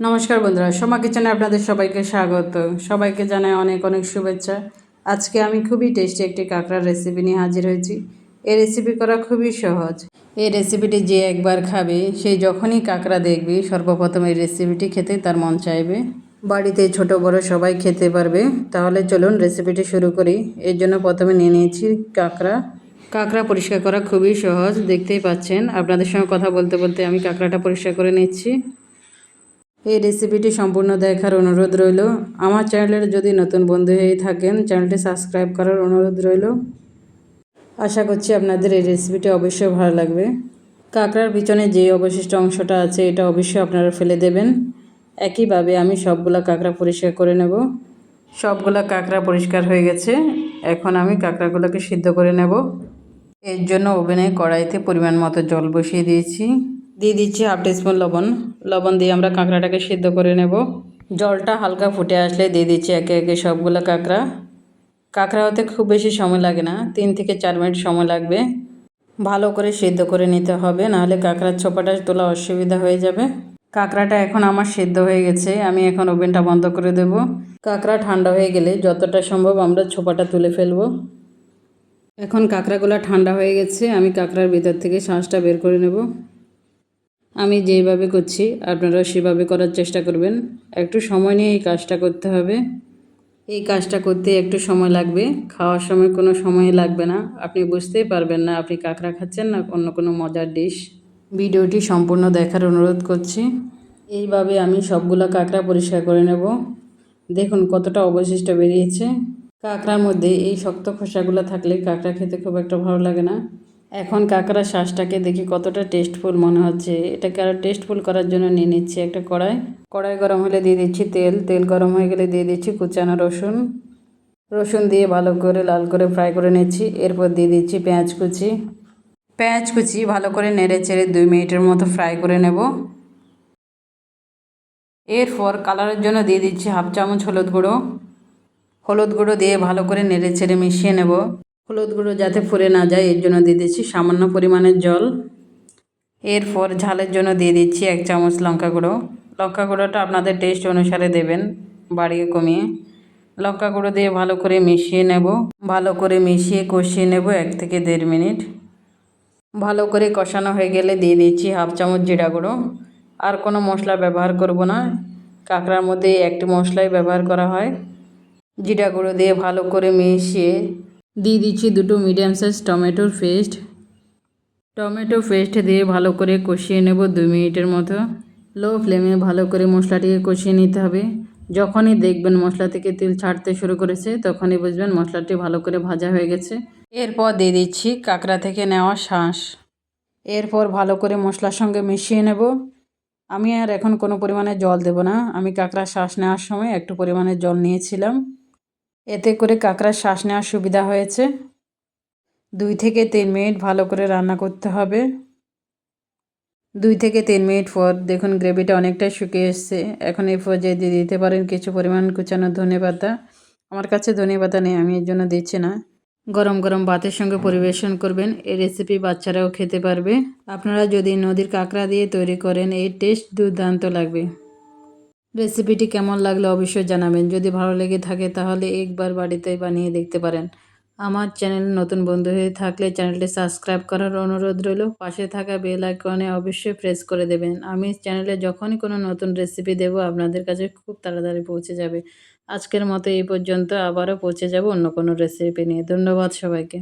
নমস্কার বন্ধুরা, সোমা কিচেনে আপনাদের সবাইকে স্বাগত। সবাইকে জানাই অনেক অনেক শুভেচ্ছা। আজকে আমি খুবই টেস্টি একটি কাঁকড়ার রেসিপি নিয়ে হাজির হয়েছি। এই রেসিপি করা খুবই সহজ। এই রেসিপিটি যে একবার খাবে সেই যখনই কাঁকড়া দেখবে সর্বপ্রথম এই রেসিপিটি খেতে তার মন চাইবে। বাড়িতে ছোট বড় সবাই খেতে পারবে। তাহলে চলুন রেসিপিটি শুরু করি। এর জন্য প্রথমে নিয়ে নিয়েছি কাঁকড়া পরিষ্কার করা খুবই সহজ, দেখতেই পাচ্ছেন। আপনাদের সঙ্গে কথা বলতে বলতে আমি কাঁকড়াটা পরিষ্কার করে নিচ্ছি। এই রেসিপিটি সম্পূর্ণ দেখার অনুরোধ রইল। আমার চ্যানেলের যদি নতুন বন্ধু হয়ে থাকেন, চ্যানেলটি সাবস্ক্রাইব করার অনুরোধ রইল। আশা করছি আপনাদের এই রেসিপিটি অবশ্যই ভালো লাগবে। কাঁকড়ার পিছনে যে অবশিষ্ট অংশটা আছে এটা অবশ্যই আপনারা ফেলে দেবেন। একইভাবে আমি সবগুলো কাঁকড়া পরিষ্কার করে নেব। সবগুলো কাঁকড়া পরিষ্কার হয়ে গেছে। এখন আমি কাঁকড়াগুলোকে সিদ্ধ করে নেব। এর জন্য ওভেনে কড়াইতে পরিমাণ মতো জল বসিয়ে দিয়েছি। দিয়ে দিচ্ছি হাফ টিস্পুন লবণ দিয়ে আমরা কাঁকড়াটাকে সিদ্ধ করে নেব। জলটা হালকা ফুটে আসলে দিয়ে দিচ্ছি একে একে সবগুলো কাঁকড়া হতে খুব বেশি সময় লাগে না, 3 থেকে 4 মিনিট সময় লাগবে। ভালো করে সিদ্ধ করে নিতে হবে, নাহলে কাঁকড়ার ছোপাটা তোলা অসুবিধা হয়ে যাবে। কাঁকড়াটা এখন আমার সিদ্ধ হয়ে গেছে। আমি এখন ওভেনটা বন্ধ করে দেব। কাঁকড়া ঠান্ডা হয়ে গেলে যতটা সম্ভব আমরা ছোপাটা তুলে ফেলবো। এখন কাঁকড়াগুলো ঠান্ডা হয়ে গেছে। আমি কাঁকড়ার ভিতর থেকে শাঁসটা বের করে নেব। আমি যেভাবে করছি আপনারা সেভাবে করার চেষ্টা করবেন। একটু সময় নিয়ে এই কাজটা করতে হবে। এই কাজটা করতে একটু সময় লাগবে, খাওয়ার সময় কোনো সময় লাগবে না। আপনি বুঝতেই পারবেন না আপনি কাঁকড়া খাচ্ছেন না অন্য কোনো মজার ডিশ। ভিডিওটি সম্পূর্ণ দেখার অনুরোধ করছি। এইভাবে আমি সবগুলো কাঁকড়া পরিষ্কার করে নেব। দেখুন কতটা অবশিষ্ট বেরিয়েছে। কাঁকড়ার মধ্যে এই শক্ত খোসাগুলো থাকলে কাঁকড়া খেতে খুব একটা ভালো লাগে না। এখন কাঁকড়ার শ্বাসটাকে দেখি কতটা টেস্টফুল মনে হচ্ছে। এটাকে আরও টেস্টফুল করার জন্য নিয়ে নিচ্ছি একটা কড়াই গরম হলে দিয়ে দিচ্ছি তেল গরম হয়ে গেলে দিয়ে দিচ্ছি কুচানো রসুন দিয়ে ভালো করে লাল করে ফ্রাই করে নিচ্ছি। এরপর দিয়ে দিচ্ছি পেঁয়াজ কুচি ভালো করে নেড়ে চেড়ে 2 মিনিটের মতো ফ্রাই করে নেব। এরপর কালারের জন্য দিয়ে দিচ্ছি হাফ চামচ হলুদ গুঁড়ো দিয়ে ভালো করে নেড়ে চেড়ে মিশিয়ে নেব। হলুদ গুঁড়ো যাতে ফুরে না যায় এর জন্য দিয়ে দিচ্ছি সামান্য পরিমাণের জল। এরপর ঝালের জন্য দিয়ে দিচ্ছি 1 চামচ লঙ্কা গুঁড়োটা আপনাদের টেস্ট অনুসারে দেবেন, বাড়িয়ে কমিয়ে। লঙ্কা গুঁড়ো দিয়ে ভালো করে মিশিয়ে নেব। ভালো করে মিশিয়ে কষিয়ে নেব 1 থেকে 1.5 মিনিট। ভালো করে কষানো হয়ে গেলে দিয়ে দিচ্ছি হাফ চামচ জিরা গুঁড়ো। আর কোনো মশলা ব্যবহার করব না, কাঁকড়ার মধ্যে একটি মশলাই ব্যবহার করা হয়। জিরা গুঁড়ো দিয়ে ভালো করে মিশিয়ে দিয়ে দিচ্ছি 2 মিডিয়াম সাইজ টমেটো পেস্ট দিয়ে ভালো করে কষিয়ে নেব 2 মিনিটের মতো। লো ফ্লেমে ভালো করে মশলাটিকে কষিয়ে নিতে হবে। যখনই দেখবেন মশলা থেকে তেল ছাড়তে শুরু করেছে তখনই বুঝবেন মশলাটি ভালো করে ভাজা হয়ে গেছে। এরপর দিয়ে দিচ্ছি কাঁকড়া থেকে নেওয়া শাঁস। এরপর ভালো করে মশলার সঙ্গে মিশিয়ে নেব। আমি আর এখন কোনো পরিমাণে জল দেব না। আমি কাঁকড়ার শ্বাস নেওয়ার সময় একটু পরিমাণে জল নিয়েছিলাম। এতে করে কাঁকড়ার শ্বাস নেওয়ার সুবিধা হয়েছে। 2 থেকে 3 মিনিট ভালো করে রান্না করতে হবে। 2 থেকে 3 মিনিট পর দেখুন গ্রেভিটা অনেকটাই শুকিয়ে এসছে। এখন এই পর্যায়ে দিয়ে দিতে পারেন কিছু পরিমাণ কুচানো ধনেপাতা। আমার কাছে ধনেপাতা নেই, আমি এর জন্য দিচ্ছি না। গরম গরম ভাতের সঙ্গে পরিবেশন করবেন। এই রেসিপি বাচ্চারাও খেতে পারবে। আপনারা যদি নদীর কাঁকড়া দিয়ে তৈরি করেন এর টেস্ট দুর্দান্ত লাগবে। রেসিপিটি কেমন লাগলো অবশ্যই জানাবেন। যদি ভালো লেগে থাকে তাহলে একবার বাড়িতে বানিয়ে দেখতে পারেন। আমার চ্যানেল নতুন বন্ধু হয়ে থাকলে চ্যানেলটি সাবস্ক্রাইব করার অনুরোধ রইল। পাশে থাকা বেল আইকনে অবশ্যই প্রেস করে দেবেন। আমি চ্যানেলে যখনই কোনো নতুন রেসিপি দেব আপনাদের কাছে খুব তাড়াতাড়ি পৌঁছে যাবে। আজকের মতো এই পর্যন্ত, আবারও পৌঁছে যাব অন্য কোনো রেসিপি নিয়ে। ধন্যবাদ সবাইকে।